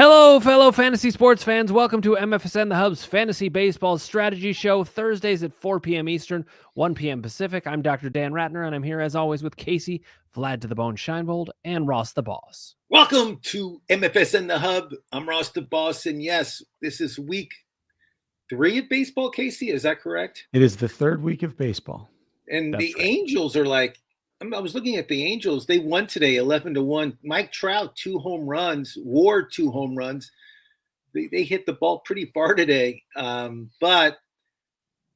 Hello, fellow fantasy sports fans. Welcome to MFSN, the Hub's Fantasy Baseball Strategy Show, Thursdays at 4 p.m. Eastern, 1 p.m. Pacific. I'm Dr. Dan Ratner, and I'm here, as always, with Casey, Vlad to the Bone Scheinvold, and Ross the Boss. Welcome to MFSN, the Hub. I'm Ross the Boss, and yes, this is week 3 of baseball, Casey. Is that correct? It is the third week of baseball. And that's right. Angels are like, I was looking at the Angels. They won today 11-1. Mike Trout, 2 home runs. Ward, 2 home runs. They hit the ball pretty far today, but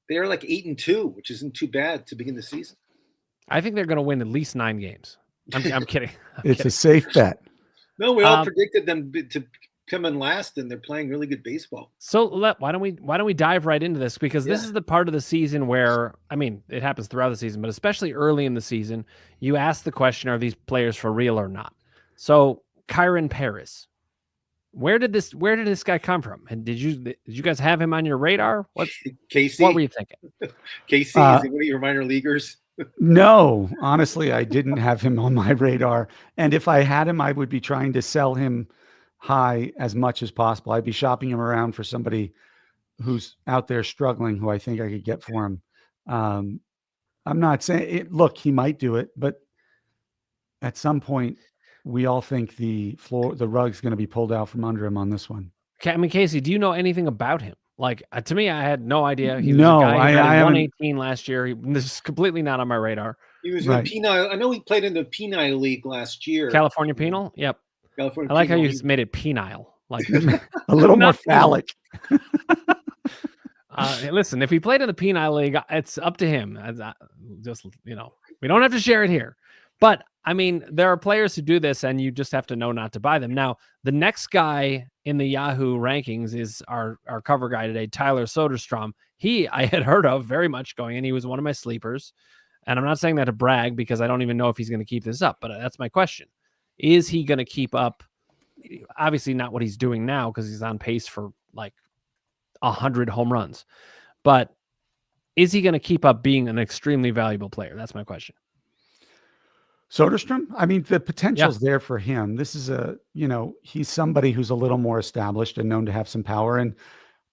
they're like 8-2, which isn't too bad to begin the season. I think they're going to win at least 9 games. I'm kidding. It's kidding. A safe bet. No, we all predicted them to come in last, and they're playing really good baseball. So why don't we dive right into this? Because this is the part of the season where, I mean, it happens throughout the season, but especially early in the season, you ask the question, are these players for real or not? So Kyron Paris, where did this guy come from? And did you guys have him on your radar? Casey, what were you thinking? Casey, is he one of your minor leaguers? No, honestly, I didn't have him on my radar. And if I had him, I would be trying to sell him high as much as possible. I'd be shopping him around for somebody who's out there struggling, who I think I could get for him. I'm not saying it. Look, he might do it, but at some point, we all think the rug's going to be pulled out from under him on this one. I mean, Casey, do you know anything about him? Like, to me, I had no idea. He was no, a guy who I 118 last year. This is completely not on my radar. He was in the Penile. I know he played in the Penile League last year. California Penal? Yep. California I like Penal how you made it penile. Like a little more phallic. Listen, if he played in the Penile League, it's up to him. Just, we don't have to share it here. But, I mean, there are players who do this, and you just have to know not to buy them. Now, the next guy in the Yahoo rankings is our cover guy today, Tyler Soderstrom. I had heard of very much going in. He was one of my sleepers. And I'm not saying that to brag because I don't even know if he's going to keep this up. But that's my question. Is he going to keep up? Obviously not what he's doing now because he's on pace for like 100 home runs. But is he going to keep up being an extremely valuable player? That's my question. Soderstrom, I mean, the potential's there for him. This is he's somebody who's a little more established and known to have some power. And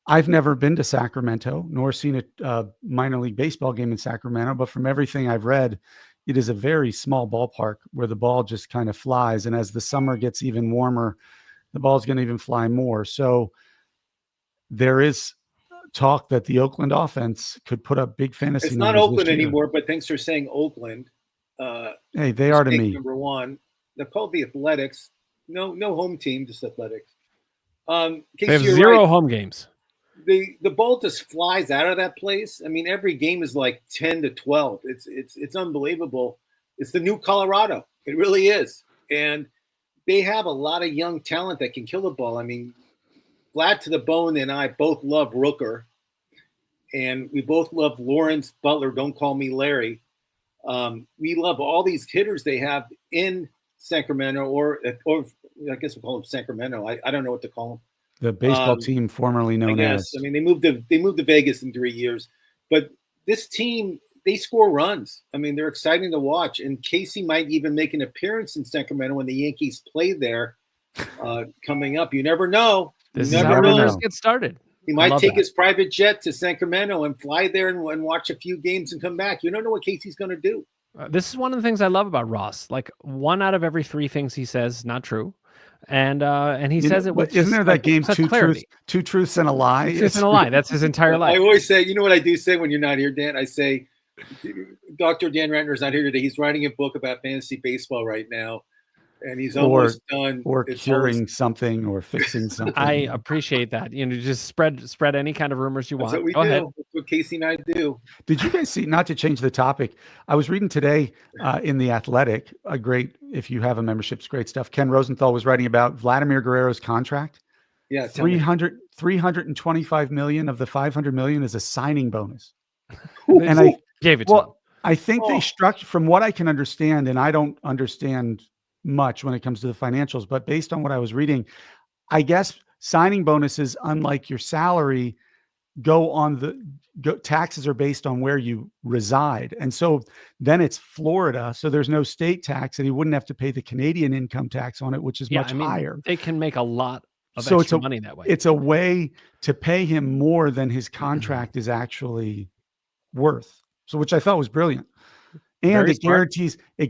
I've never been to Sacramento, nor seen a minor league baseball game in Sacramento. But from everything I've read, it is a very small ballpark where the ball just kind of flies. And as the summer gets even warmer, the ball's going to even fly more. So there is talk that the Oakland offense could put up big fantasy numbers. It's not Oakland anymore, but thanks for saying Oakland. Hey, they are to me. Number one, they're called the Athletics. No home team, just Athletics. They have 0 home games. The ball just flies out of that place. I mean, every game is like 10-12. It's unbelievable. It's the new Colorado. It really is. And they have a lot of young talent that can kill the ball. I mean, Vlad to the Bone and I both love Rooker. And we both love Lawrence Butler. Don't call me Larry. We love all these hitters they have in Sacramento, or I guess we'll call them Sacramento. I don't know what to call them. The baseball team formerly known as. I mean, they moved to Vegas in 3 years, but this team, they score runs. I mean, they're exciting to watch. And Casey might even make an appearance in Sacramento when the Yankees play there coming up. You never know. This is how rumors get started. He might take his private jet to Sacramento and fly there and watch a few games and come back. You don't know what Casey's going to do. This is one of the things I love about Ross. Like 1 out of every 3 things he says not true. And he says it with isn't there that game two truths and a lie? Truth and a lie. That's his entire life. I always say, you know what I do say when you're not here, Dan? I say, Dr. Dan Ratner is not here today. He's writing a book about fantasy baseball right now, and he's almost done. Or curing something or fixing something. I appreciate that. Just spread any kind of rumors you want. That's what we Go do. ahead. That's what Casey and I do. Did you guys see, not to change the topic, I was reading today in The Athletic, if you have a membership, it's great stuff. Ken Rosenthal was writing about Vladimir Guerrero's contract. Yeah. 325 million of the 500 million is a signing bonus. And I gave it to him. I think they structured, from what I can understand, and I don't understand much when it comes to the financials, but based on what I was reading, I guess signing bonuses, unlike your salary, taxes are based on where you reside. And so then it's Florida. So there's no state tax, and he wouldn't have to pay the Canadian income tax on it, which is much higher. They can make a lot So extra money that way. It's a way to pay him more than his contract is actually worth. So, which I thought was brilliant. And Very it smart.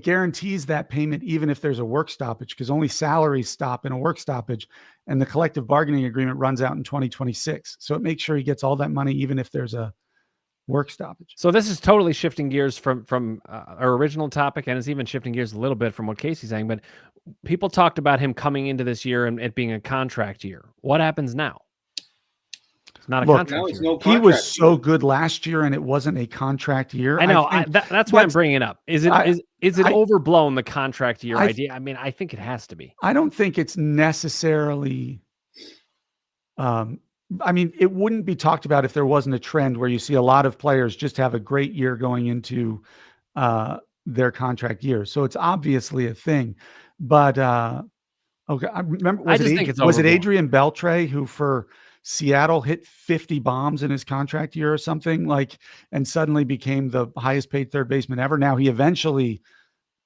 guarantees that payment even if there's a work stoppage, because only salaries stop in a work stoppage, and the collective bargaining agreement runs out in 2026. So it makes sure he gets all that money even if there's a work stoppage. So this is totally shifting gears from our original topic, and it's even shifting gears a little bit from what Casey's saying. But people talked about him coming into this year and it being a contract year. What happens now? It's not a contract now it's year. no He contract was so year. good last year, and it wasn't a contract year. I know. That's why I'm bringing it up. Is it overblown, the contract year idea? I mean, I think it has to be. I don't think it's necessarily. I mean, it wouldn't be talked about if there wasn't a trend where you see a lot of players just have a great year going into their contract year. So it's obviously a thing. But okay, I remember. Was it Adrian Beltre who for Seattle hit 50 bombs in his contract year or something, and suddenly became the highest paid third baseman ever? Now he eventually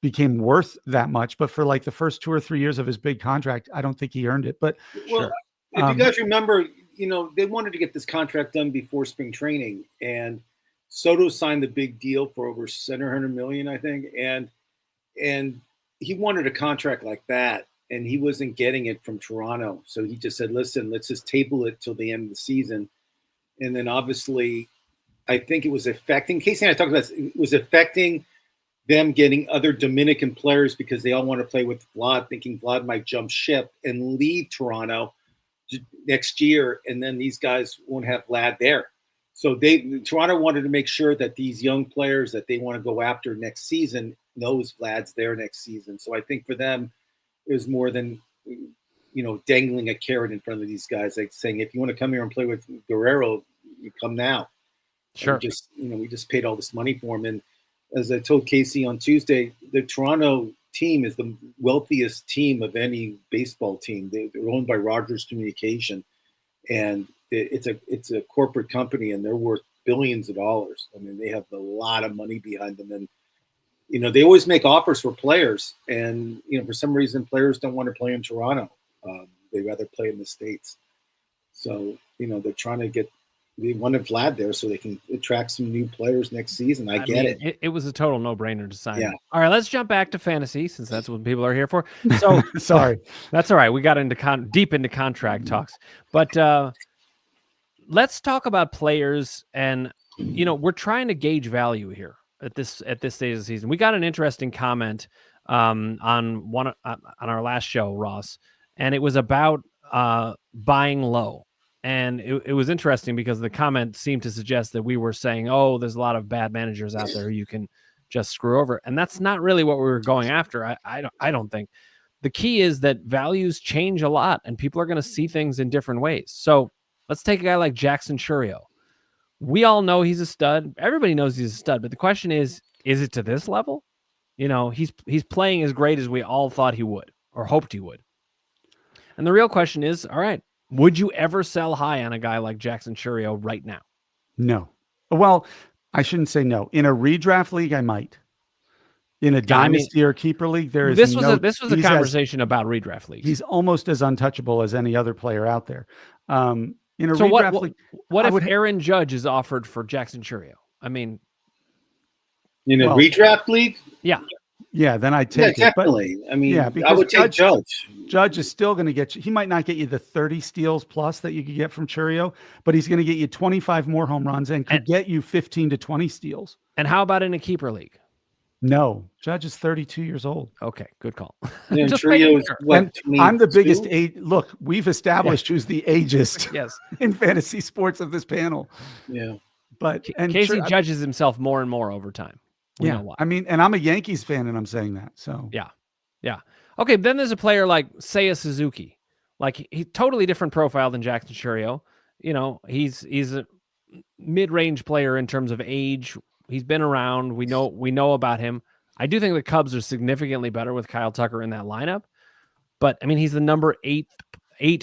became worth that much, but for the first 2 or 3 years of his big contract, I don't think he earned it. But well, if you guys remember, they wanted to get this contract done before spring training, and Soto signed the big deal for over $700 million, I think, and he wanted a contract like that. And he wasn't getting it from Toronto. So he just said, listen, let's just table it till the end of the season. And then obviously, I think it was affecting, Casey and I talked about this, it was affecting them getting other Dominican players because they all want to play with Vlad, thinking Vlad might jump ship and leave Toronto next year. And then these guys won't have Vlad there. So Toronto wanted to make sure that these young players that they want to go after next season knows Vlad's there next season. So I think for them, it was more than, dangling a carrot in front of these guys, saying, if you want to come here and play with Guerrero, you come now. Sure. We just paid all this money for him. And as I told Casey on Tuesday, the Toronto team is the wealthiest team of any baseball team. They're owned by Rogers Communication, and it's a corporate company, and they're worth billions of dollars. I mean, they have a lot of money behind them, and they always make offers for players, and for some reason, players don't want to play in Toronto. They rather play in the States. So they're trying to they wanted Vlad there so they can attract some new players next season. I get it. It was a total no-brainer to sign. Yeah. All right, let's jump back to fantasy since that's what people are here for. So sorry, that's all right. We got into deep into contract talks, but let's talk about players, and we're trying to gauge value here. At this stage of the season, we got an interesting comment on our last show, Ross, and it was about buying low. And it was interesting because the comment seemed to suggest that we were saying, oh, there's a lot of bad managers out there you can just screw over, and that's not really what we were going after. I don't think. The key is that values change a lot, and people are going to see things in different ways. So let's take a guy like Jackson Chourio. We all know he's a stud. Everybody knows he's a stud. But the question is it to this level? He's playing as great as we all thought he would or hoped he would. And the real question is, all right, would you ever sell high on a guy like Jackson Chourio right now? No. Well, I shouldn't say no. In a redraft league, I might. In a dynasty or keeper league, this was a conversation about redraft leagues. He's almost as untouchable as any other player out there. In a redraft league, what if Aaron Judge is offered for Jackson Chourio? I mean, redraft league? Yeah, then I'd take it. Definitely. But, because I would take Judge. Judge is still going to get you. He might not get you the 30 steals plus that you could get from Chourio, but he's going to get you 25 more home runs and could get you 15 to 20 steals. And how about in a keeper league? No, Judge is 32 years old. Okay, good call. Yeah, Chourio's I'm the biggest age. Look, we've established who's the ageist in fantasy sports of this panel. Yeah. But Casey judges himself more and more over time. We know why. I mean, and I'm a Yankees fan, and I'm saying that. So yeah. Okay, then there's a player like Seiya Suzuki. Like, he's totally different profile than Jackson Chourio. He's a mid-range player in terms of age. He's been around. We know about him. I do think the Cubs are significantly better with Kyle Tucker in that lineup. But I mean, he's the number eight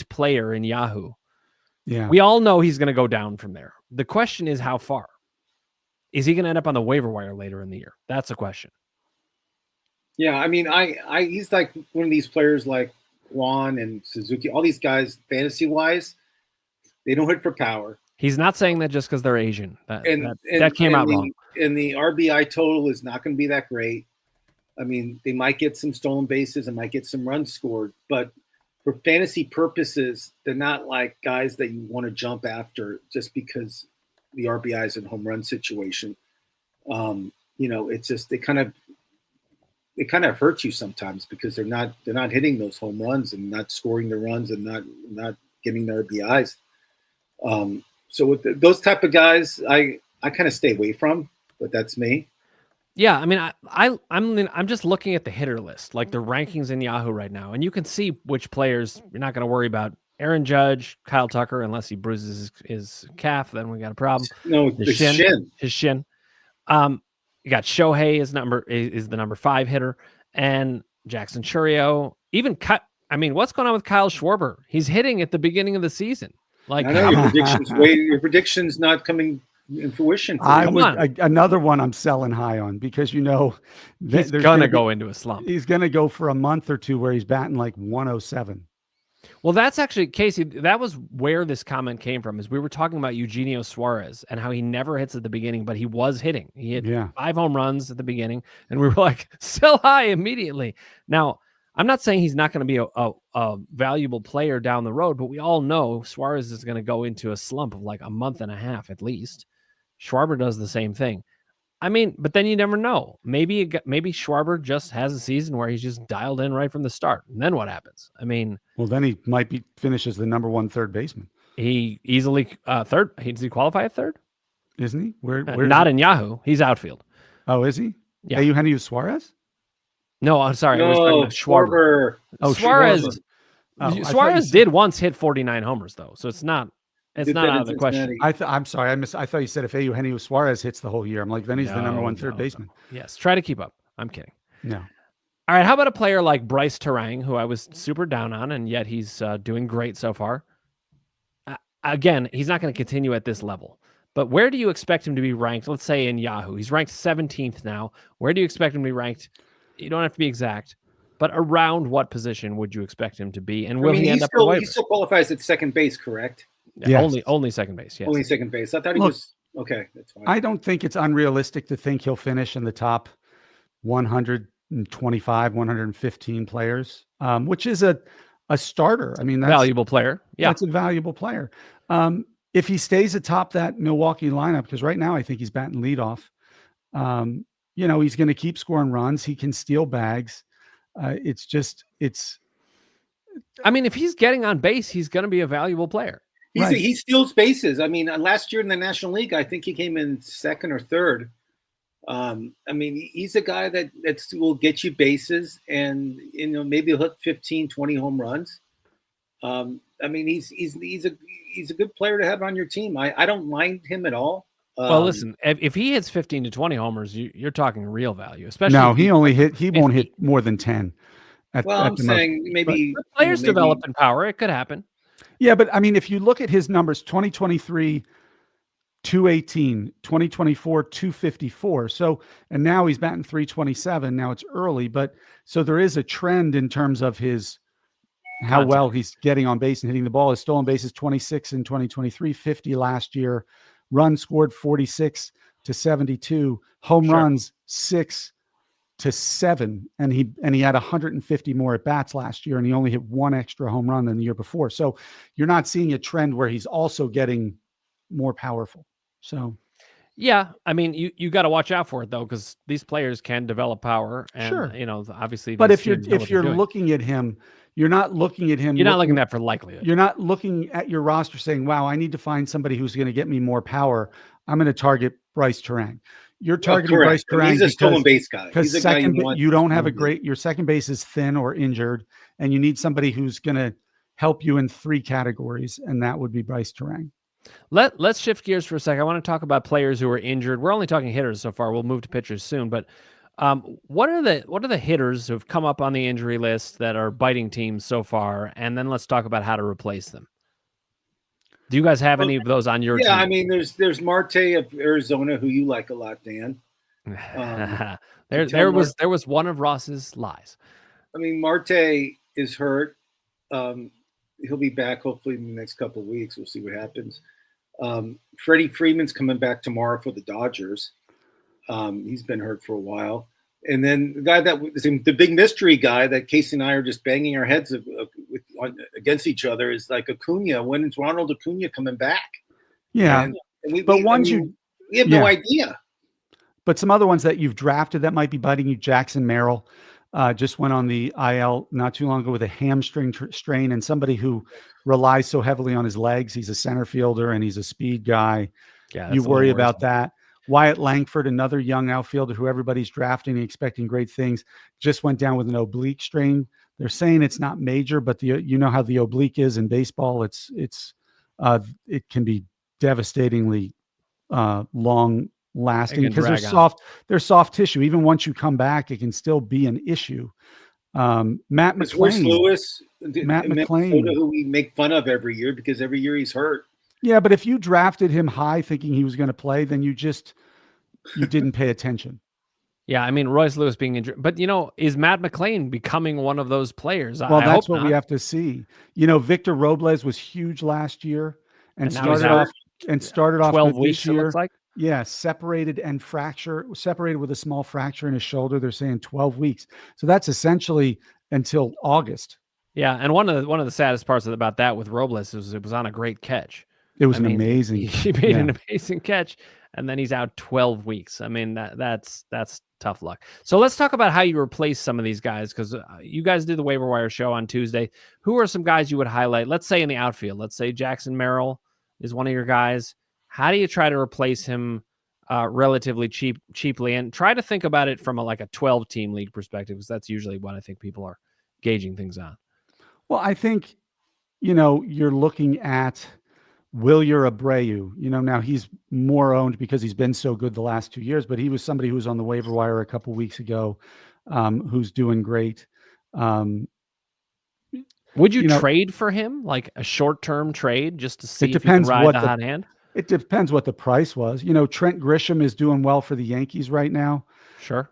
player in Yahoo. Yeah. We all know he's going to go down from there. The question is how far. Is he going to end up on the waiver wire later in the year? That's a question. Yeah, I mean, he's like one of these players like Kwan and Suzuki, all these guys, fantasy wise, they don't hit for power. He's not saying that just because they're Asian. That came out wrong. And the RBI total is not going to be that great. I mean, they might get some stolen bases and might get some runs scored, but for fantasy purposes, they're not like guys that you want to jump after just because the RBIs and home run situation. It's just it kind of hurts you sometimes because they're not hitting those home runs and not scoring the runs and not getting the RBIs. So with those type of guys, I kind of stay away from, but that's me. Yeah, I mean, I'm just looking at the hitter list, like the rankings in Yahoo right now, and you can see which players you're not going to worry about. Aaron Judge, Kyle Tucker, unless he bruises his calf, then we got a problem. No, his shin. His shin. You got Shohei is the number 5 hitter, and Jackson Churio. Even what's going on with Kyle Schwarber? He's hitting at the beginning of the season. Like, I know your predictions not coming in fruition. Another one I'm selling high on because he's gonna go into a slump. He's gonna go for a month or two where he's batting like 107. Well, that's actually, Casey, that was where this comment came from, is we were talking about Eugenio Suarez and how he never hits at the beginning, but he was hitting. He hit 5 home runs at the beginning, and we were like, sell high immediately. Now, I'm not saying he's not going to be a valuable player down the road, but we all know Suarez is going to go into a slump of like a month and a half at least. Schwarber does the same thing. I mean, but then you never know. Maybe Schwarber just has a season where he's just dialed in right from the start. And then what happens? I mean, well, then he might finish as the number 1 third baseman. He easily third. Does he qualify at third? Isn't he? Where not in Yahoo. He's outfield. Oh, is he? Yeah. Eugenio Suarez? No, I'm sorry. No, I was Schwarber. Oh, Suarez. Schwarber. Suarez did once hit 49 homers though, so it's not. It's not out of the question. I'm sorry. I thought you said if Eugenio Suarez hits the whole year. I'm like, then he's the number 1 third baseman. No. Yes. Try to keep up. I'm kidding. No. All right. How about a player like Bryce Terang, who I was super down on, and yet he's doing great so far? Again, he's not going to continue at this level. But where do you expect him to be ranked? Let's say in Yahoo. He's ranked 17th now. Where do you expect him to be ranked? You don't have to be exact. But around what position would you expect him to be? And will he end up at waiver? He still qualifies at second base, correct? Yeah, yes. Only second base. Yes. Only second base. I thought he was okay. That's fine. I don't think it's unrealistic to think he'll finish in the top 125, 115 players, which is a starter. I mean, that's valuable player. Yeah, that's a valuable player. If he stays atop that Milwaukee lineup, because right now I think he's batting leadoff. He's going to keep scoring runs. He can steal bags. I mean, if he's getting on base, he's going to be a valuable player. He steals bases. I mean, last year in the National League, I think he came in second or third. I mean, he's a guy that will get you bases and, maybe he'll hit 15, 20 home runs. I mean, he's a good player to have on your team. I don't mind him at all. Well, listen, if he hits 15 to 20 homers, you're talking real value, especially. No, he won't hit more than 10. I'm saying maybe players develop in power. It could happen. Yeah, but I mean, if you look at his numbers, 2023, 218, 2024, 254. So, and now he's batting 327. Now it's early, but so there is a trend in terms of how well he's getting on base and hitting the ball. His stolen bases 26 in 2023, 50 last year. Runs scored 46 to 72. Home runs 6 to 7, and he had 150 more at bats last year, and he only hit 1 extra home run than the year before. So you're not seeing a trend where he's also getting more powerful. So yeah, I mean, you got to watch out for it though, because these players can develop power, and obviously. But if you're looking at him, you're not looking at him. You're not looking at that for likelihood. You're not looking at your roster saying, "Wow, I need to find somebody who's going to get me more power. I'm going to target Bryce Terang." You're targeting Bryce Terang. He's a stolen base guy. Because you don't have your second base is thin or injured, and you need somebody who's going to help you in 3 categories, and that would be Bryce Terang. Let's shift gears for a second. I want to talk about players who are injured. We're only talking hitters so far. We'll move to pitchers soon, but what are the hitters who've come up on the injury list that are biting teams so far? And then let's talk about how to replace them. Do you guys have any of those on your team? Yeah, I mean, there's Marte of Arizona, who you like a lot, Dan. There was one of Ross's lies. I mean, Marte is hurt. He'll be back hopefully in the next couple of weeks. We'll see what happens. Freddie Freeman's coming back tomorrow for the Dodgers. He's been hurt for a while. And then the guy the big mystery guy that Casey and I are just banging our heads against each other is like Acuna. When is Ronald Acuna coming back? Yeah. We have no idea. But some other ones that you've drafted that might be biting you, Jackson Merrill just went on the IL not too long ago with a hamstring strain, and somebody who relies so heavily on his legs. He's a center fielder and he's a speed guy. Yeah, you worry about that. Wyatt Langford, another young outfielder who everybody's drafting and expecting great things, just went down with an oblique strain. They're saying it's not major, but you know how the oblique is in baseball. It can be devastatingly long lasting because they're soft tissue. Even once you come back, it can still be an issue. Matt McClain, who we make fun of every year because every year he's hurt. Yeah, but if you drafted him high thinking he was going to play, then you didn't pay attention. Yeah, I mean, Royce Lewis being injured. But, is Matt McClain becoming one of those players? Well, that's what we have to see. Victor Robles was huge last year and started off 12 weeks, this year. It looks like. Yeah, separated with a small fracture in his shoulder. They're saying 12 weeks. So that's essentially until August. Yeah, and one of the saddest parts about that with Robles is it was on a great catch. It was amazing. He made an amazing catch, and then he's out 12 weeks. I mean, that's tough luck. So let's talk about how you replace some of these guys, because you guys did the waiver wire show on Tuesday. Who are some guys you would highlight? Let's say in the outfield. Let's say Jackson Merrill is one of your guys. How do you try to replace him relatively cheaply? And try to think about it from a 12-team league perspective, because that's usually what I think people are gauging things on. Well, I think, you're looking at Wilyer Abreu. Now he's more owned because he's been so good the last 2 years, but he was somebody who was on the waiver wire a couple weeks ago, who's doing great. Would you trade for him, like a short-term trade, just to see if you can ride the hot hand? It depends what the price was. Trent Grisham is doing well for the Yankees right now. Sure.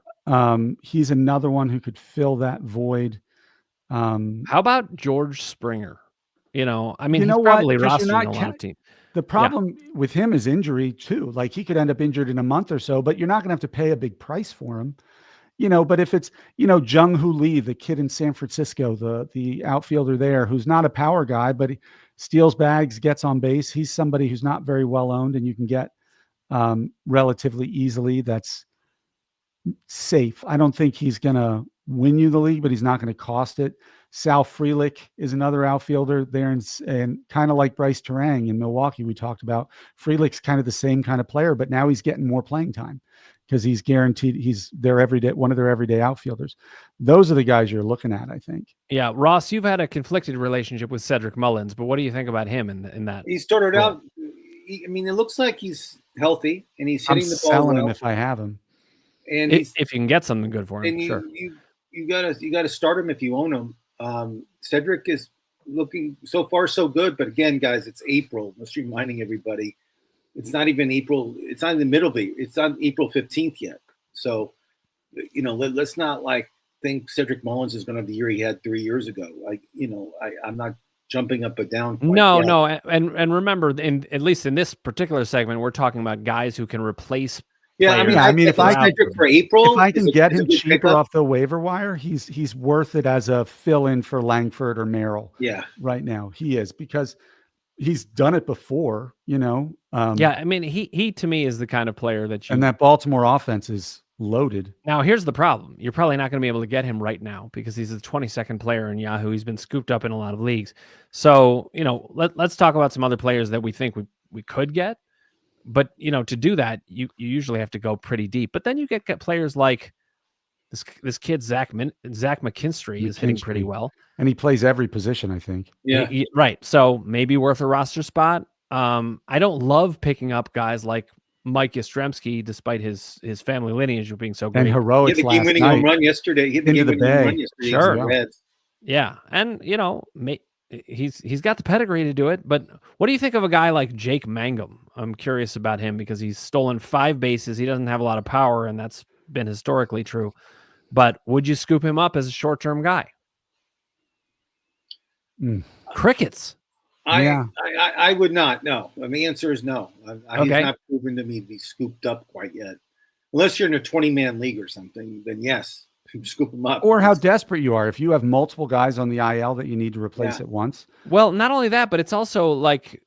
He's another one who could fill that void. How about George Springer? He's probably rostered in a lot of teams. The problem with him is injury too. Like he could end up injured in a month or so, but you're not going to have to pay a big price for him. But if it's, Jung Hoo Lee, the kid in San Francisco, the outfielder there, who's not a power guy, but he steals bags, gets on base. He's somebody who's not very well owned and you can get relatively easily. That's safe. I don't think he's going to win you the league, but he's not going to cost it. Sal Frelick is another outfielder there, and kind of like Bryce Terang in Milwaukee we talked about. Frelick's kind of the same kind of player, but now he's getting more playing time because he's guaranteed he's their everyday, one of their everyday outfielders. Those are the guys you're looking at, I think. Yeah, Ross, you've had a conflicted relationship with Cedric Mullins, but what do you think about him in that? He started out. It looks like he's healthy and he's hitting the ball. I'm selling him if I have him, and if you can get something good for him. And sure. You gotta start him if you own him. Cedric is looking so far so good, but again, guys, it's April. Let's reminding everybody, it's not even April. It's not in the middle of it. It's not April 15th yet. So, let's not think Cedric Mullins is going to have the year he had 3 years ago. I'm not jumping up and down. No, and remember, at least in this particular segment, we're talking about guys who can replace. Yeah, players. if I for April, if I can get him cheaper off the waiver wire, he's worth it as a fill-in for Langford or Merrill. Yeah, right now he is, because he's done it before. He to me is the kind of player that and that Baltimore offense is loaded. Now, here's the problem: you're probably not going to be able to get him right now because he's the 22nd player in Yahoo. He's been scooped up in a lot of leagues. So let's talk about some other players that we think we could get. But, to do that, you usually have to go pretty deep. But then you get players like this kid, Zach McKinstry is hitting pretty well. And he plays every position, I think. Yeah. Right. So maybe worth a roster spot. I don't love picking up guys like Mike Yastrzemski, despite his family lineage of being so great. And heroics last night. He hit the game-winning home run yesterday. Sure. Yeah. And, he's got the pedigree to do it, but what do you think of a guy like Jake Mangum? I'm curious about him because he's stolen 5 bases. He doesn't have a lot of power, and that's been historically true. But would you scoop him up as a short-term guy? Crickets. I would not. No. The answer is no. He's Okay. not proven to me to be scooped up quite yet. Unless you're in a 20-man league or something, then yes, scoop him up. Or how desperate you are. If you have multiple guys on the IL that you need to replace at once. Well, not only that, but it's also like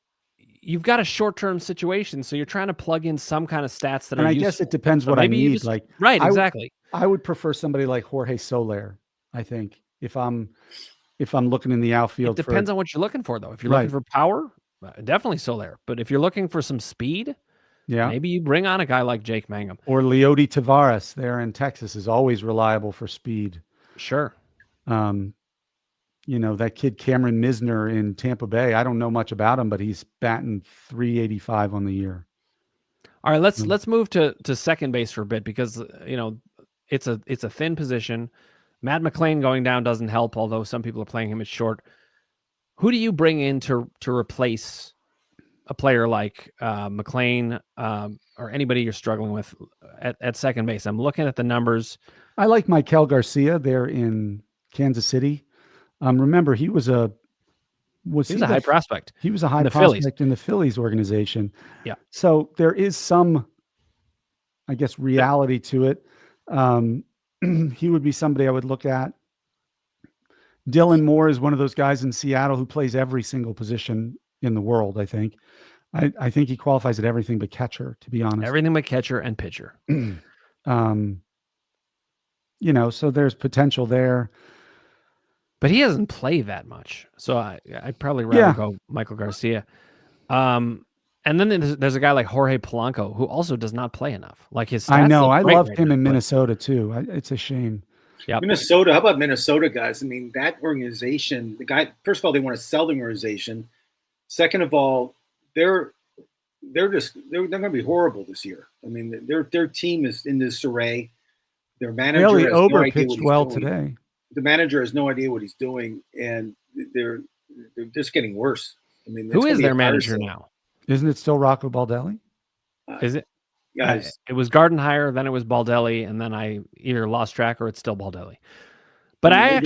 you've got a short-term situation, so you're trying to plug in some kind of stats that and are I useful. guess it depends what I need. Like right, exactly. I would prefer somebody like Jorge Soler, I think, if I'm looking in the outfield. It depends on what you're looking for, though. If you're looking for power, definitely Soler. But if you're looking for some speed, maybe you bring on a guy like Jake Mangum. Or Leody Tavares there in Texas is always reliable for speed. Sure. That kid Cameron Misner in Tampa Bay, I don't know much about him, but he's batting .385 on the year. All right, let's move to second base for a bit because it's a thin position. Matt McLain going down doesn't help, although some people are playing him at short. Who do you bring in to replace a player like McLain or anybody you're struggling with at second base? I'm looking at the numbers. I like Maikel Garcia there in Kansas City. Remember, he was a high prospect. He was a high prospect in the Phillies organization. Yeah. So there is some, I guess, reality to it. He would be somebody I would look at. Dylan Moore is one of those guys in Seattle who plays every single position in the world, I think. I think he qualifies at everything but catcher, to be honest. Everything but catcher and pitcher. So there's potential there. But he doesn't play that much. So I'd probably rather go Michael Garcia. And then there's a guy like Jorge Polanco who also does not play enough. Like his stats I know. I loved loved him in Minnesota too. It's a shame. Yeah. Minnesota. How about Minnesota guys? I mean, that organization, first of all, they want to sell the organization. Second of all, they're going to be horrible this year. I mean, their team is in disarray. Their manager Bailey has Ober no idea pitched what well he's doing. today. The manager has no idea what he's doing, and they're just getting worse. I mean, who is their manager now? Isn't it still Rocco Baldelli? Is it? Guys, it was Gardenhire, then it was Baldelli, and then I either lost track or it's still Baldelli. But I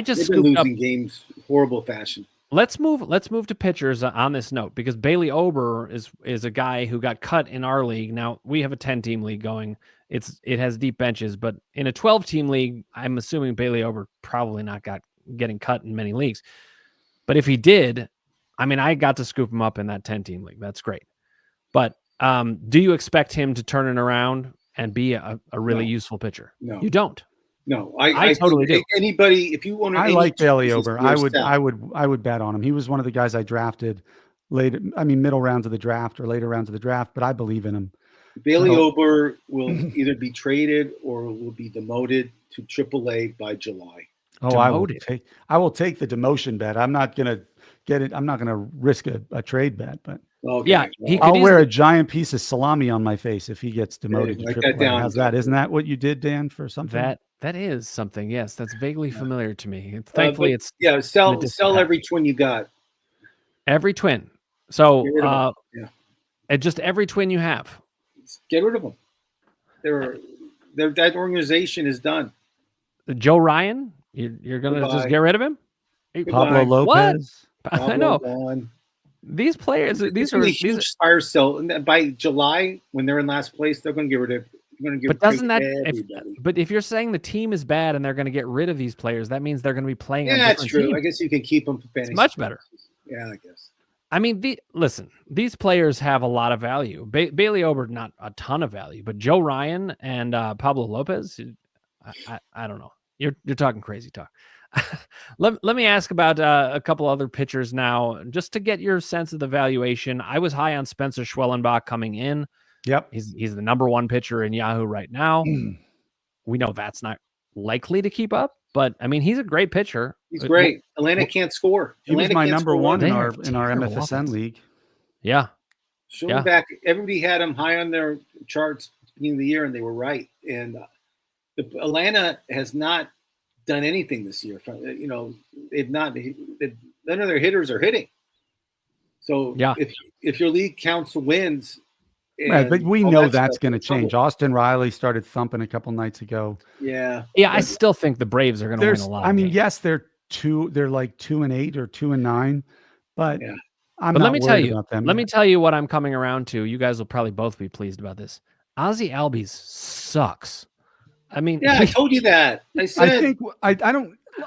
just scooped up games horrible fashion. Let's move to pitchers on this note because Bailey Ober is a guy who got cut in our league. Now we have a 10-team league going. It has deep benches, but in a 12-team league, I'm assuming Bailey Ober probably not getting cut in many leagues. But if he did, I mean, I got to scoop him up in that 10-team league. That's great. But do you expect him to turn it around and be a really useful pitcher? No, you don't. No, I totally do. Anybody, if you want to, I like Bailey Ober. I would bet on him. He was one of the guys I drafted middle rounds of the draft or later rounds of the draft, but I believe in him. Bailey Ober will either be traded or will be demoted to AAA by July. Oh, demoted. I will take the demotion bet. I'm not going to get it. I'm not going to risk a trade bet, but yeah, I'll wear a giant piece of salami on my face if he gets demoted to AAA. How's that? Isn't that what you did, Dan, for something? That is something. Yes, that's vaguely familiar to me. Thankfully, sell every twin you got. Every twin. So, and just every twin you have. Get rid of them. That organization is done. Joe Ryan, you're gonna just get rid of him? Pablo Lopez. What? I know. These players, these are huge fire sale. And by July, when they're in last place, they're going to get rid of. But doesn't that? If you're saying the team is bad and they're going to get rid of these players, that means they're going to be playing. Yeah, that's true. Team. I guess you can keep them for fantasy. It's much better. Yeah, I guess. I mean, listen, these players have a lot of value. Bailey Ober, not a ton of value, but Joe Ryan and Pablo Lopez, I don't know. You're talking crazy talk. Let me ask about a couple other pitchers now, just to get your sense of the valuation. I was high on Spencer Schwellenbach coming in. Yep. He's the number one pitcher in Yahoo right now. We know that's not likely to keep up, but I mean, he's a great pitcher. He's great. Atlanta can't score. He was my number one in our MFSN offense. league. Yeah. Schwellenbach, everybody had him high on their charts at the beginning of the year, and they were right. And Atlanta has not done anything this year. None of their hitters are hitting. So if your league counts wins, right, but we know that's going to change. Austin Riley started thumping a couple nights ago. Yeah. I still think the Braves are going to win a lot. I mean, yes, they're they're like 2-8 or 2-9, but Yeah. I'm But not let me tell worried you, about them. let me yet. tell you what I'm coming around to. You guys will probably both be pleased about this. Ozzy Albies sucks. I mean, Yeah, I told you that. I I said think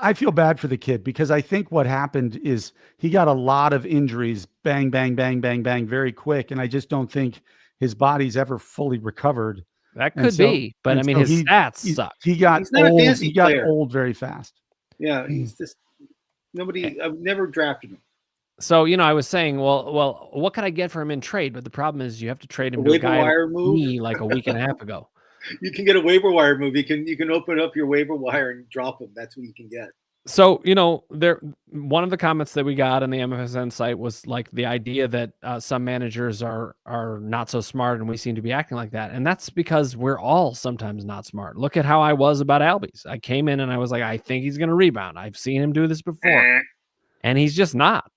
I feel bad for the kid because I think what happened is he got a lot of injuries, bang, bang, bang, bang, bang, very quick. And I just don't think his body's ever fully recovered. that And could so, be, but I and mean, so his stats suck. he got he's not a old. fantasy He got player. old very fast. Yeah, he's just nobody. I've never drafted him. So, I was saying, well, what can I get for him in trade? But the problem is you have to trade him A to a waiver guy like wire move. me like a week and a half ago. You can get a waiver wire move. You can open up your waiver wire and drop him. That's what you can get. So, one of the comments that we got on the MFSN site was like the idea that some managers are not so smart and we seem to be acting like that. And that's because we're all sometimes not smart. Look at how I was about Albies. I came in and I was like, I think he's going to rebound. I've seen him do this before. And he's just not,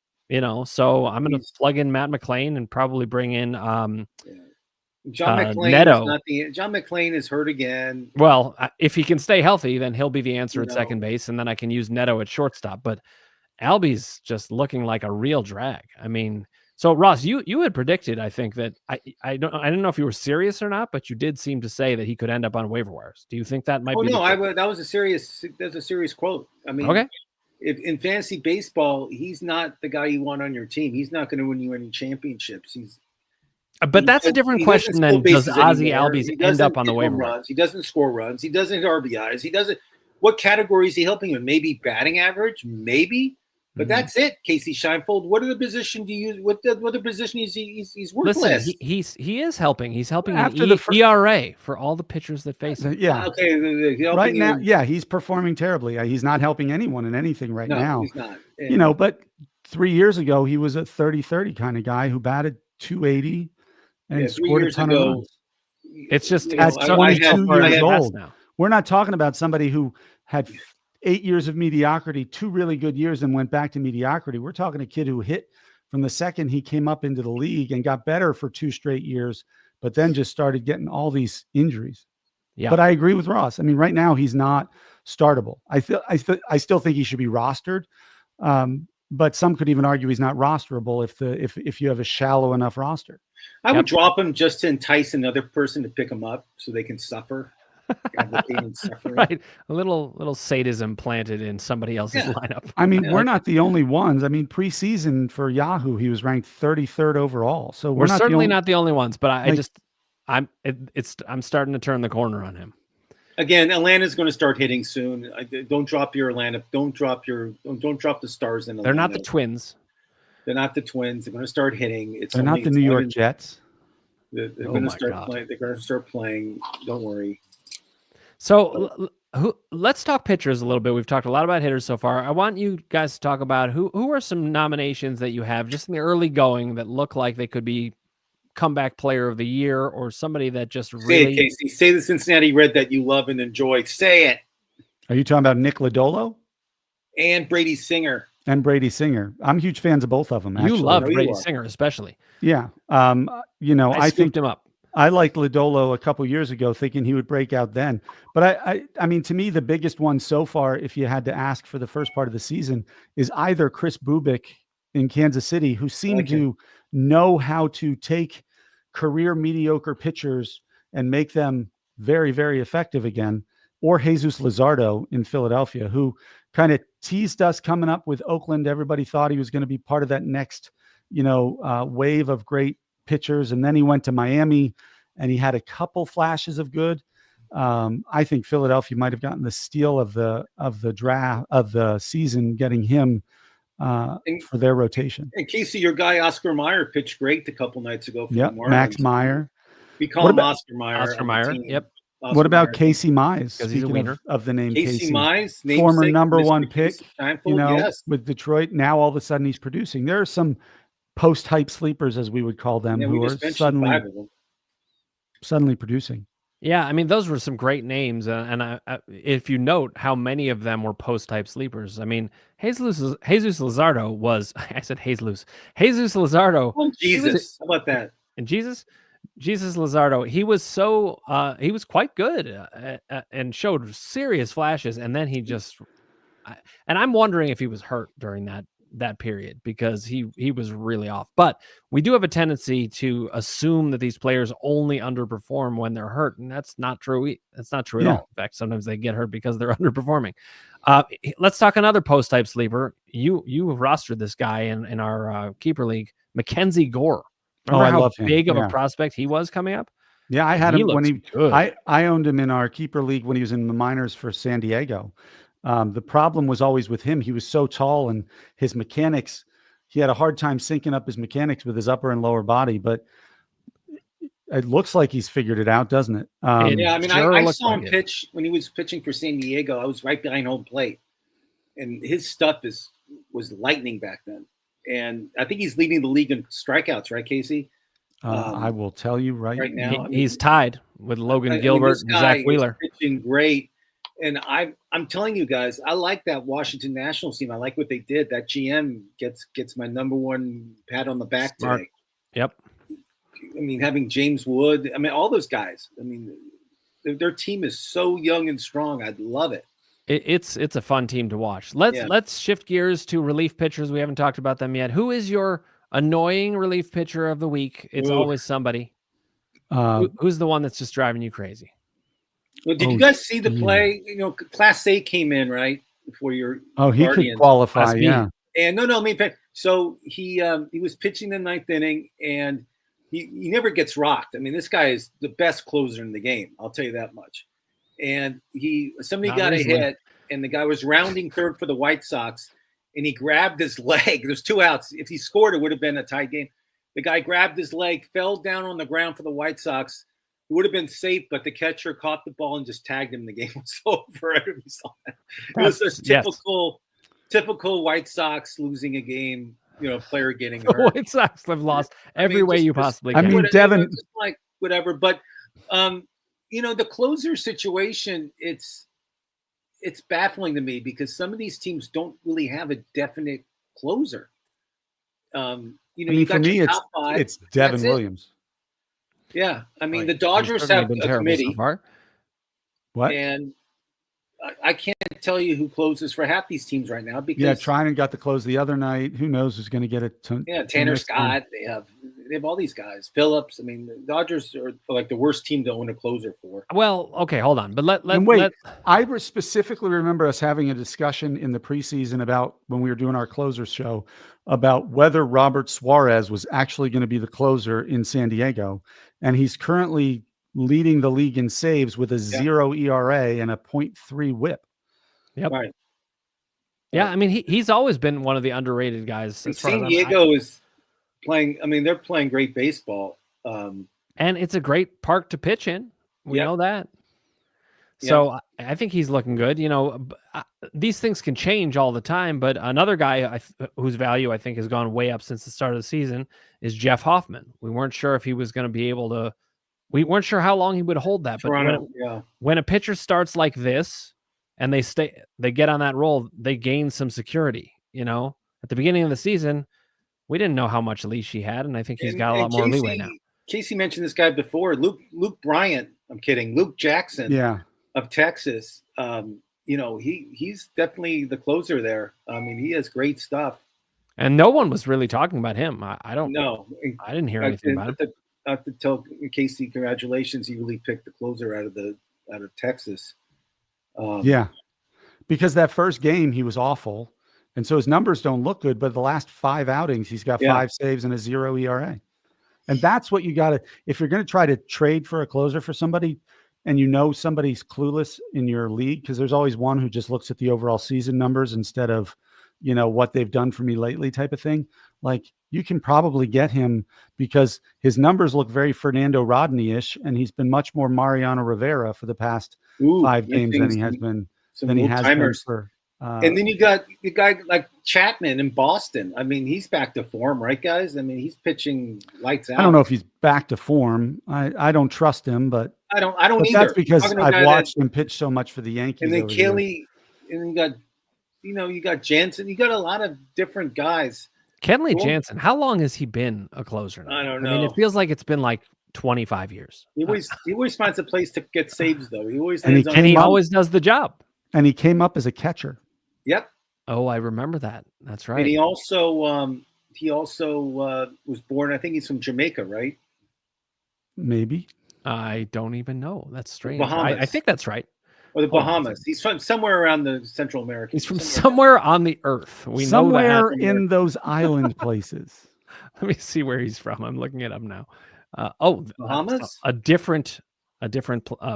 so I'm going to plug in Matt McClain and probably bring in John McClain Neto. is not John McClain is hurt again. Well, if he can stay healthy, then he'll be the answer at second base, and then I can use Neto at shortstop. But Albie's just looking like a real drag. I mean, so Ross, you had predicted, I think, that I don't know if you were serious or not, but you did seem to say that he could end up on waiver wires. Do you think that might be? That was a serious quote. I mean, okay. If in fantasy baseball, he's not the guy you want on your team. He's not going to win you any championships. But that's a different question than does Ozzy Albies end up on the waiver wire? He doesn't score runs. He doesn't hit RBIs. He doesn't. What category is he helping in? Maybe batting average, maybe. But that's it, Casey Scheinfeld. What other position do you use? What other position is he's worthless? Listen, he is helping. He's helping after in ERA for all the pitchers that face him. Yeah. Okay. Right now, he's performing terribly. He's not helping anyone in anything right now. He's not. But 3 years ago, he was a 30-30 kind of guy who batted 280 and scored a ton of runs. It's just at 22 years old. Now. We're not talking about somebody who had 8 years of mediocrity, 2 really good years, and went back to mediocrity. We're talking a kid who hit from the second he came up into the league and got better for 2 straight years, but then just started getting all these injuries. Yeah. But I agree with Ross. I mean, right now he's not startable. I still think he should be rostered. But some could even argue he's not rosterable if you have a shallow enough roster. I would drop him just to entice another person to pick him up so they can suffer. Right. A little sadism planted in somebody else's lineup. I mean, we're not the only ones. I mean, preseason for Yahoo, he was ranked 33rd overall. So we're certainly not the only ones, but I'm starting to turn the corner on him. Again, Atlanta's going to start hitting soon. Don't drop your Atlanta. Don't drop the Stars in Atlanta. They're not the Twins. They're not the Twins. They're going to start hitting. They're not the New York Jets. They're going to start playing. They're going to start playing. Don't worry. So let's talk pitchers a little bit. We've talked a lot about hitters so far. I want you guys to talk about who are some nominations that you have just in the early going that look like they could be comeback player of the year or somebody that just really. Say it, Casey. Say the Cincinnati Red that you love and enjoy. Say it. Are you talking about Nick Lodolo? And Brady Singer. I'm huge fans of both of them. Actually. You love Brady Singer, especially. Yeah. I scooped him up. I liked Lodolo a couple years ago, thinking he would break out then. But I mean, to me, the biggest one so far, if you had to ask for the first part of the season, is either Chris Bubic in Kansas City, who seemed to know how to take career mediocre pitchers and make them very, very effective again, or Jesus Luzardo in Philadelphia, who kind of teased us coming up with Oakland. Everybody thought he was going to be part of that next, wave of great pitchers. And then he went to Miami and he had a couple flashes of good. I think Philadelphia might have gotten the steal of the draft of the season, getting him for their rotation. And Casey, your guy Oscar Meyer pitched great a couple nights ago. Max Meyer. We call him Oscar Meyer. Oscar Meyer. Yep. Oscar what about Meyer. Casey Mize? Speaking of the name Casey Mize, former number 1 pick, yes. with Detroit. Now all of a sudden he's producing. There are some post-hype sleepers, as we would call them, who are suddenly producing. Yeah, I mean, those were some great names, and if you note how many of them were post-type sleepers. I mean, Jesus Luzardo was. I said Jesus Luzardo. Oh, Jesus, how about that? And Jesus Luzardo, he was quite good and showed serious flashes, and then he just And I'm wondering if he was hurt during that period, because he was really off. But we do have a tendency to assume that these players only underperform when they're hurt, and that's not true. That's not true at all. In fact, sometimes they get hurt because they're underperforming. Let's talk another post type sleeper. You rostered this guy in our keeper league, Mackenzie Gore. Remember I how love him. big of a prospect he was coming up? Yeah, I had him when good. I owned him in our keeper league when he was in the minors for San Diego. The problem was always with him. He was so tall, and his mechanics, he had a hard time syncing up his mechanics with his upper and lower body, but it looks like he's figured it out, doesn't it? Yeah, I mean, I saw him pitch when he was pitching for San Diego. I was right behind home plate, and his stuff was lightning back then. And I think he's leading the league in strikeouts, right, Casey? I will tell you right now. He's tied with Logan Gilbert and Zach Wheeler. Pitching great. And I'm telling you guys, I like that Washington Nationals team. I like what they did. That GM gets my number one pat on the back today. Yep. I mean, having James Wood, I mean, all those guys. I mean, their team is so young and strong. I'd love it. It's a fun team to watch. Let's shift gears to relief pitchers. We haven't talked about them yet. Who is your annoying relief pitcher of the week? It's always somebody. Who's the one that's just driving you crazy? Well, did you guys see the play? You know, Class A came in right before your he could qualify, yeah. And no, I mean, so he was pitching the ninth inning, and he never gets rocked. I mean, this guy is the best closer in the game. I'll tell you that much. And somebody got a hit, and the guy was rounding third for the White Sox, and he grabbed his leg. There's 2 outs. If he scored, it would have been a tied game. The guy grabbed his leg, fell down on the ground for the White Sox. It would have been safe, but the catcher caught the ball and just tagged him. The game was over. Everybody saw that. It was this typical White Sox losing a game. You know, player getting hurt. The White Sox have lost every way you possibly can. I mean, Devin, just like whatever. But you know, the closer situation, it's baffling to me because some of these teams don't really have a definite closer. You know, you got for me, five, it's Devin Williams. Yeah, I mean, the Dodgers have a committee. So what? And I can't tell you who closes for half these teams right now because Trinan got the close the other night. Who knows who's going to get it? Tanner Scott. They have all these guys. Phillips. I mean, the Dodgers are like the worst team to own a closer for. Well, okay, hold on, but wait. I specifically remember us having a discussion in the preseason about when we were doing our closers show about whether Robert Suarez was actually going to be the closer in San Diego, and he's currently leading the league in saves with a 0 ERA and a 0.3 WHIP. Yep. Right. Yeah, I mean, he's always been one of the underrated guys. San Diego is playing. I mean, they're playing great baseball, and it's a great park to pitch in. We know that. So I think he's looking good. You know, these things can change all the time. But another guy whose value I think has gone way up since the start of the season is Jeff Hoffman. We weren't sure if he was going to be able to. We weren't sure how long he would hold that. But when a pitcher starts like this and they get on that roll, they gain some security. You know, at the beginning of the season, we didn't know how much leash he had, and I think he's got a lot more leeway now. Casey mentioned this guy before, Luke Bryant. I'm kidding, Luke Jackson. Yeah. Of Texas, you know, he's definitely the closer there. I mean, he has great stuff. And no one was really talking about him. I don't know. I didn't hear anything about it. I have to tell Casey, congratulations. He really picked the closer out of Texas. Because that first game he was awful. And so his numbers don't look good, but the last 5 outings, he's got 5 saves and a 0 ERA. And that's what you got to, if you're going to try to trade for a closer for somebody, and you know somebody's clueless in your league, because there's always one who just looks at the overall season numbers instead of, you know, what they've done for me lately type of thing. Like, you can probably get him because his numbers look very Fernando Rodney-ish, and he's been much more Mariano Rivera for the past 5 games than he has been for. And then you got the guy like Chapman in Boston. I mean, he's back to form, right, guys? I mean, he's pitching lights out. I don't know if he's back to form. I don't trust him, but I don't either. That's because I've watched him pitch so much for the Yankees. And then Kelly, and you got Jansen. You got a lot of different guys. Kenley Jansen, how long has he been a closer now? I don't know. I mean, it feels like it's been like 25 years. He always finds a place to get saves, though. He always always does the job. And he came up as a catcher. Yep. Oh, I remember that. That's right. And he also was born. I think he's from Jamaica, right? Maybe. I don't even know. That's strange. Bahamas. I think that's right. Or the Bahamas. He's from somewhere around the Central America. He's from somewhere on the earth. We somewhere know that. in those island places. Let me see where he's from. I'm looking it up now. Bahamas. A different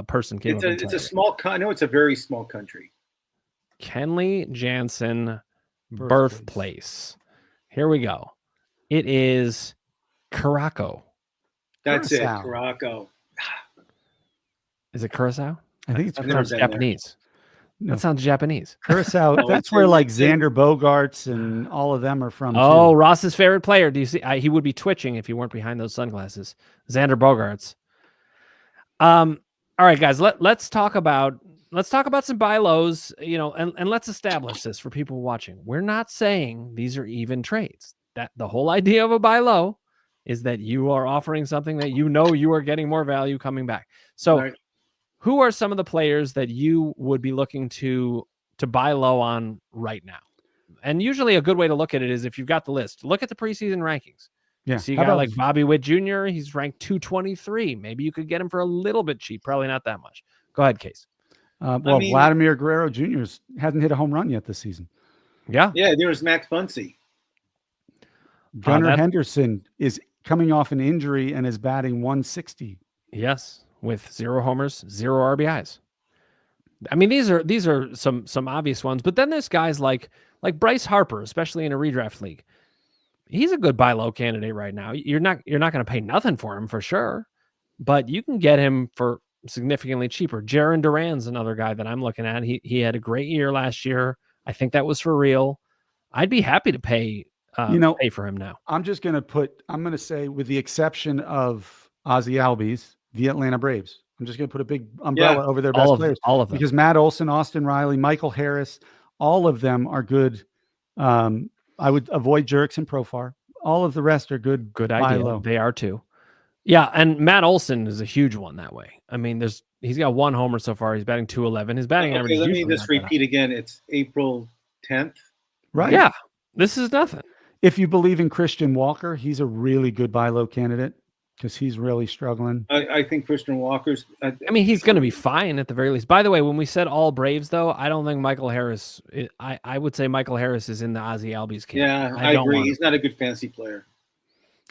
person came. It's a small. I know it's a very small country. Kenley Jansen birthplace. Here we go. It is Curaçao. That's it, Curaçao. Is it Curacao? I think it's Japanese. No. That sounds Japanese. Curacao. That's where like Xander Bogaerts and all of them are from. Oh, too. Ross's favorite player. Do you see? He would be twitching if he weren't behind those sunglasses. Xander Bogaerts. All right, guys. Let's talk about some buy lows. And let's establish this for people watching. We're not saying these are even trades. That the whole idea of a buy low is that you are offering something that you are getting more value coming back. So. Right. Who are some of the players that you would be looking to buy low on right now? And usually a good way to look at it is if you've got the list, look at the preseason rankings. Yeah. See a guy like Bobby Witt Jr., he's ranked 223. Maybe you could get him for a little bit cheap, probably not that much. Go ahead, Case. Vladimir Guerrero Jr. hasn't hit a home run yet this season. Yeah. Yeah, there was Max Muncy. Gunnar Henderson is coming off an injury and is batting 160. Yes. With 0 homers, 0 RBIs. I mean, these are some obvious ones, but then there's guys like Bryce Harper, especially in a redraft league. He's a good buy low candidate right now. You're not going to pay nothing for him for sure, but you can get him for significantly cheaper. Jarren Duran's another guy that I'm looking at. He had a great year last year. I think that was for real. I'd be happy to pay for him now. I'm going to say, with the exception of Ozzie Albies, the Atlanta Braves. I'm just going to put a big umbrella over their best players. All of them. Because Matt Olson, Austin Riley, Michael Harris, all of them are good. I would avoid Jurickson and Profar. All of the rest are good. Good idea. Low. They are too. Yeah, and Matt Olson is a huge one that way. I mean, he's got 1 homer so far. He's batting .211. His batting average. Let me just repeat again. It's April 10th. Right. Yeah. This is nothing. If you believe in Christian Walker, he's a really good buy low candidate. Because he's really struggling. I think Christian Walker's. I mean, he's going to be fine at the very least. By the way, when we said all Braves, though, I don't think Michael Harris. I would say Michael Harris is in the Ozzie Albies camp. Yeah, I agree. He's not a good fantasy player.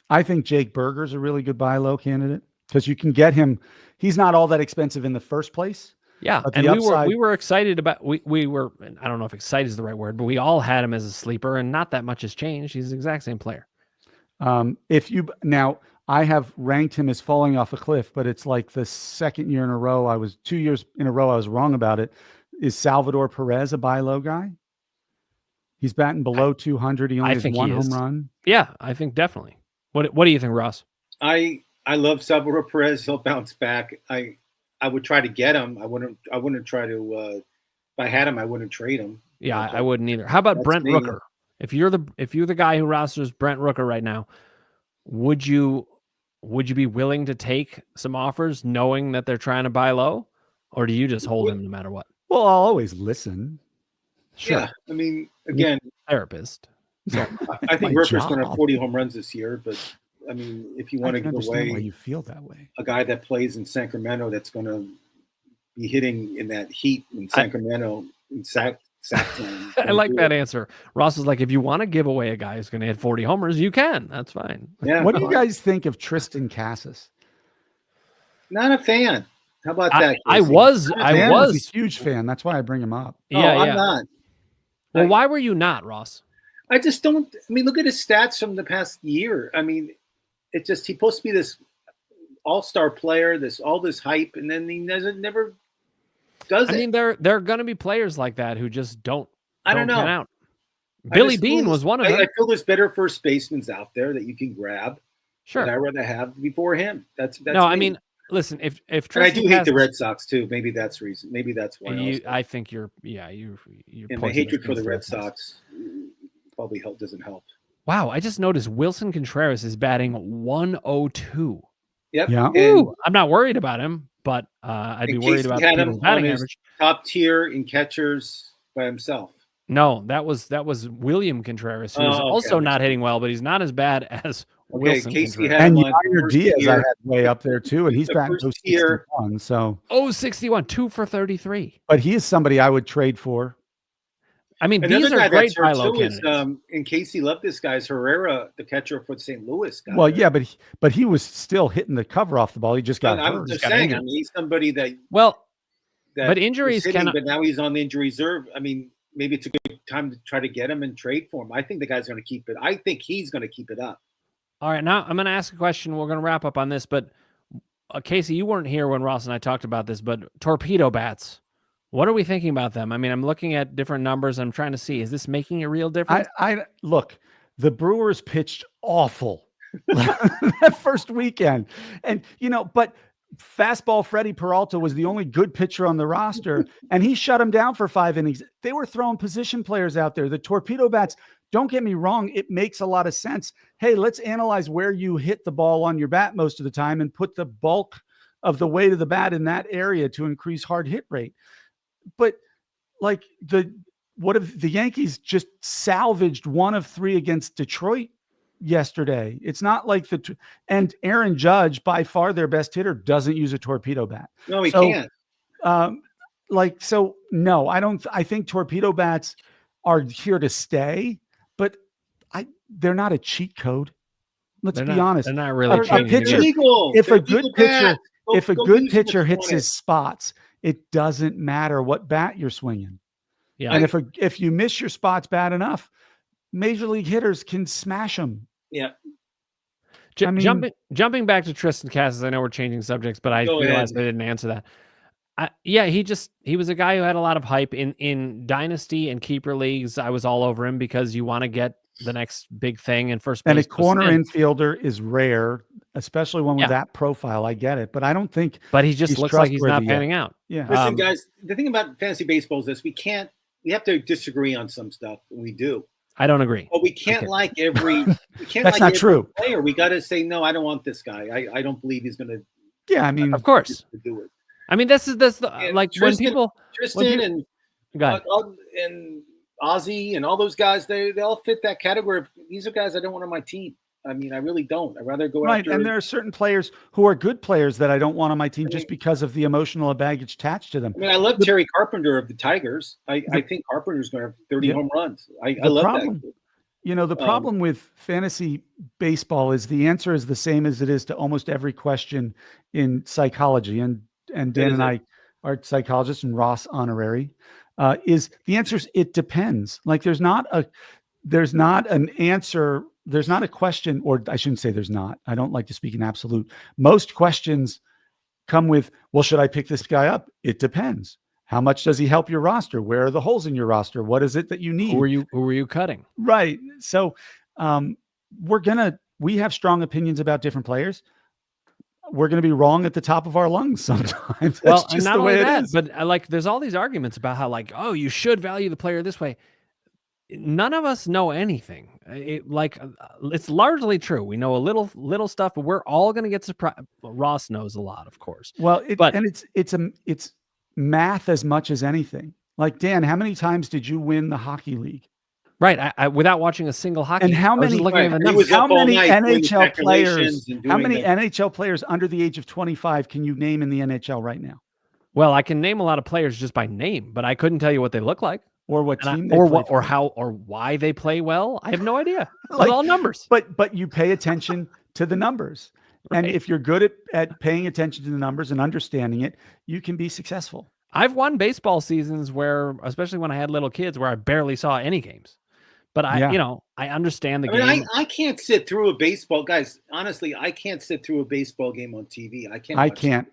I think Jake Berger's a really good buy low candidate because you can get him. He's not all that expensive in the first place. Yeah, and we were excited about. We were. I don't know if excited is the right word, but we all had him as a sleeper, and not that much has changed. He's the exact same player. I have ranked him as falling off a cliff, but it's like the second year in a row. 2 years in a row. I was wrong about it. Is Salvador Perez a buy low guy? He's batting below 200. He only has 1 home run. Yeah, I think definitely. What do you think, Ross? I love Salvador Perez. He'll bounce back. I would try to get him. I wouldn't try to. If I had him, I wouldn't trade him. Yeah, I wouldn't either. How about Brent Rooker? If you're the guy who rosters Brent Rooker right now, would you be willing to take some offers knowing that they're trying to buy low, or do you just hold him no matter what? Well, I'll always listen. Sure. Yeah, I mean, again, therapist. So I think Rooker's going to have 40 home runs this year, but I mean, if you want to give away why you feel that way, a guy that plays in Sacramento that's going to be hitting in that heat in Sacramento in I like that answer. Ross is like, if you want to give away a guy who's going to hit 40 homers, you can. That's fine. Yeah. What do you guys think of Tristan Casas? Not a fan. How about that? I was a huge fan. That's why I bring him up. Yeah, I'm not. Well, why were you not, Ross? I just don't. I mean, look at his stats from the past year. I mean, it's just he's supposed to be this all-star player, all this hype, and then he never does it. I mean, there are going to be players like that who just don't. I don't know. Pan out. Billy Beane was one of them. I feel there's better first basemen out there that you can grab. Sure, that I'd rather have before him. That's no. Me. I mean, listen. If I do hate the Red Sox too. Maybe that's reason. Maybe that's why. I think you're. Yeah, you're. And my hatred for the Red Sox probably doesn't help. Wow, I just noticed Wilson Contreras is batting 102. Yep. Yeah. Ooh, I'm not worried about him, but I'd be worried about his batting average. Top tier in catchers by himself. No, that was William Contreras, who's also not hitting well, but he's not as bad as Wilson Casey Contreras. had And him on Yair first Diaz, I tier. had way up there too, and he's The batting first tier. 61. So, 61, 2 for 33. but he is somebody I would trade for. I mean, Another these guy are great that's hurt buy low too is, candidates. and Casey loved this guy's Herrera, the catcher for St. Louis. Well, yeah, but he was still hitting the cover off the ball. He just got hurt. I'm just saying. I mean, he's somebody that. But injuries hitting, but now he's on the injury reserve. I mean, maybe it's a good time to try to get him and trade for him. I think the guy's going to keep it. I think he's going to keep it up. All right, now I'm going to ask a question. We're going to wrap up on this, but Casey, you weren't here when Ross and I talked about this, but torpedo bats, what are we thinking about them? I mean, I'm looking at different numbers. I'm trying to see, is this making a real difference? I look, the Brewers pitched awful that first weekend. And, but fastball Freddie Peralta was the only good pitcher on the roster, and he shut him down for 5 innings. They were throwing position players out there. The torpedo bats, don't get me wrong, it makes a lot of sense. Hey, let's analyze where you hit the ball on your bat most of the time and put the bulk of the weight of the bat in that area to increase hard hit rate. But like what if the Yankees just salvaged 1 of 3 against Detroit yesterday? It's not like and Aaron Judge, by far their best hitter, doesn't use a torpedo bat. No, he can't. No, I think torpedo bats are here to stay, but they're not a cheat code. Let's be honest. They're not really a pitcher. If a good pitcher hits his spots, it doesn't matter what bat you're swinging. Yeah. And if you miss your spots bad enough, major league hitters can smash them. Yeah. Jumping back to Tristan Casas, I know we're changing subjects, but I realized I didn't answer that. He was a guy who had a lot of hype in Dynasty and keeper leagues. I was all over him because you want to get the next big thing in first base. And a corner infielder is rare, especially one with that profile. I get it, but I don't think. But he just looks like he's not panning out. Yeah. Listen, guys, the thing about fantasy baseball is this: we have to disagree on some stuff. We do. I don't agree. But we can't like every. We can't. That's not true. Player, we got to say no. I don't want this guy. I don't believe he's going to. Yeah, I mean, of course, do it. I mean, this is like Tristan, when Tristan and Ozzy and all those guys, they all fit that category. These are guys I don't want on my team. I mean, I really don't. I'd rather go after. And there are certain players who are good players that I don't want on my team just because of the emotional baggage attached to them. I mean, I love Terry Carpenter of the Tigers. I think Carpenter's going to have 30 home runs. I love that. The problem with fantasy baseball is the answer is the same as it is to almost every question in psychology. And Dan and I are psychologists, and Ross honorary. Is the answer is it depends. Like there's not an answer. There's not a question, or I shouldn't say there's not. I don't like to speak in absolute. Most questions come with, well, should I pick this guy up? It depends. How much does he help your roster? Where are the holes in your roster? What is it that you need? Who are you cutting? Right. So we have strong opinions about different players. We're going to be wrong at the top of our lungs sometimes. Well, and not only that, but there's all these arguments about how you should value the player this way. None of us know anything. It's largely true. We know a little stuff, but we're all going to get surprised. Ross knows a lot, of course. Well, it's math as much as anything. Like Dan, how many times did you win the hockey league? Right, I without watching a single hockey. And how many NHL players? How many NHL players under the age of 25 can you name in the NHL right now? Well, I can name a lot of players just by name, but I couldn't tell you what they look like, or what team, or how, or why they play well. I have no idea. It's all numbers. But you pay attention to the numbers, right. And if you're good at paying attention to the numbers and understanding it, you can be successful. I've won baseball seasons where, especially when I had little kids, where I barely saw any games. But I understand the game. I can't sit through a baseball, guys. Honestly, I can't sit through a baseball game on TV. I can't.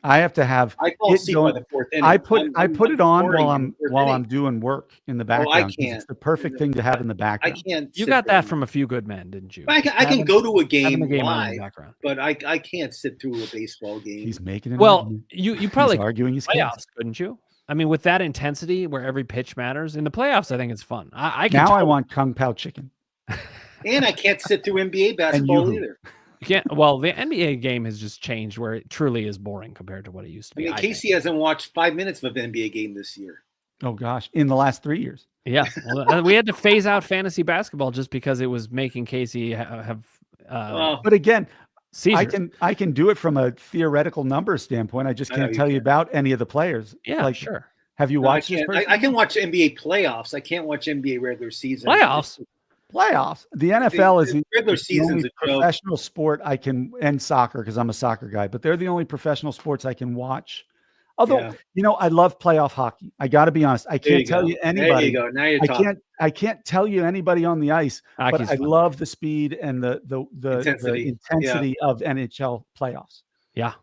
I have to have. I fall asleep by the fourth inning. I put it on while I'm doing work in the background. I can't. It's the perfect thing to have in the background. I can't. You got that from A Few Good Men, didn't you? I can go to a game live, background. but I can't sit through a baseball game. He's making it. Well, you probably arguing his playoffs, couldn't you? I mean, with that intensity where every pitch matters in the playoffs, I think it's fun. I want Kung Pao chicken. And I can't sit through NBA basketball either. You can't. Well, the NBA game has just changed where it truly is boring compared to what it used to be. I mean, Casey hasn't watched 5 minutes of an NBA game this year. Oh gosh, in the last 3 years. Yeah, well, we had to phase out fantasy basketball just because it was making Casey have But again, seizures. I can do it from a theoretical number standpoint. I just can't tell you about any of the players. Yeah, like, sure. Have you watched this person? I can watch NBA playoffs. I can't watch NBA regular season. Playoffs. The NFL is regular the only season's a professional sport I can, and soccer, because I'm a soccer guy, but they're the only professional sports I can watch. Although, I love playoff hockey. I got to be honest. I can't tell you anybody. There you go. Now you're talking. I can't tell you anybody on the ice, but I love the speed and the intensity of NHL playoffs. Yeah.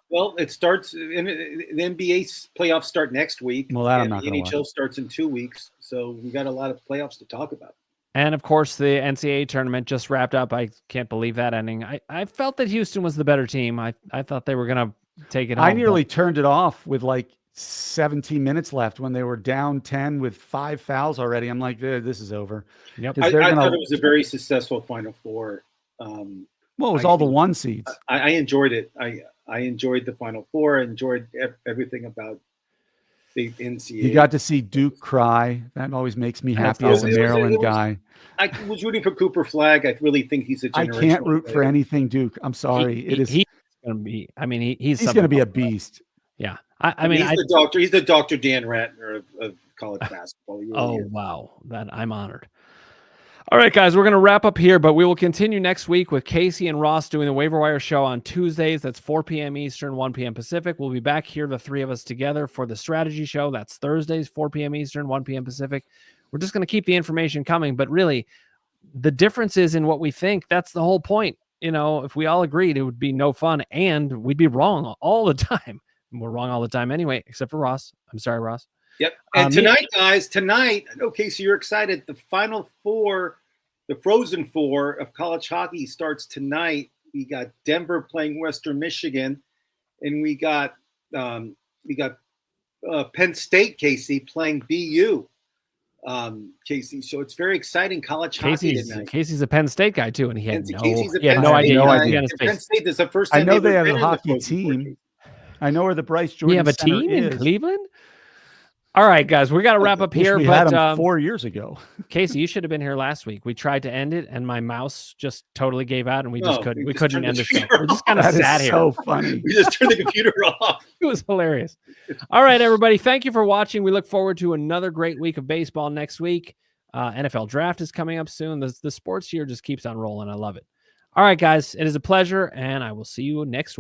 Well, it starts in the NBA playoffs start next week. Well, that I'm and not the going to NHL starts in 2 weeks, so we got a lot of playoffs to talk about. And of course, the NCAA tournament just wrapped up. I can't believe that ending. I felt that Houston was the better team. I thought they were going to take it home. I nearly turned it off with like 17 minutes left when they were down 10 with 5 fouls already. I'm like, this is over. Yep. I thought it was a very successful Final Four. Well, it was all the 1 seeds. I enjoyed it. I enjoyed the Final Four. I enjoyed everything about the NCAA. You got to see Duke cry. That always makes me happy as a Maryland guy. I was rooting for Cooper Flag. I really think he's a generational I can't root player. for anything Duke. I'm sorry. He's going to be. I mean, he's going to be a beast. Yeah. I mean, he's the doctor. He's the Dr. Dan Ratner of college basketball. Really is. Wow. I'm honored. All right, guys, we're going to wrap up here, but we will continue next week with Casey and Ross doing the Waiver Wire show on Tuesdays. That's 4 p.m. Eastern, 1 p.m. Pacific. We'll be back here, the three of us together, for the strategy show. That's Thursdays, 4 p.m. Eastern, 1 p.m. Pacific. We're just going to keep the information coming, but really, the difference is in what we think. That's the whole point. If we all agreed, it would be no fun, and we'd be wrong all the time. We're wrong all the time anyway, except for Ross. I'm sorry, Ross. Yep. And tonight, guys, I know, Casey, you're excited. The Final Four, the Frozen Four of college hockey starts tonight. We got Denver playing Western Michigan, and we got Penn State, Casey, playing BU. Casey, so it's very exciting college hockey tonight. Casey's a Penn State guy too, and he had no idea. Penn State is the first time I know they have a hockey team. I know where the Bryce Jordan. We have a team in Cleveland. All right, guys, we got to wrap up here. We had him 4 years ago. Casey, you should have been here last week. We tried to end it, and my mouse just totally gave out, and we couldn't. We couldn't end the show. We're just kind of sat here. So funny. We just turned the computer off. It was hilarious. All right, everybody, thank you for watching. We look forward to another great week of baseball next week. NFL draft is coming up soon. The sports year just keeps on rolling. I love it. All right, guys, it is a pleasure, and I will see you next week.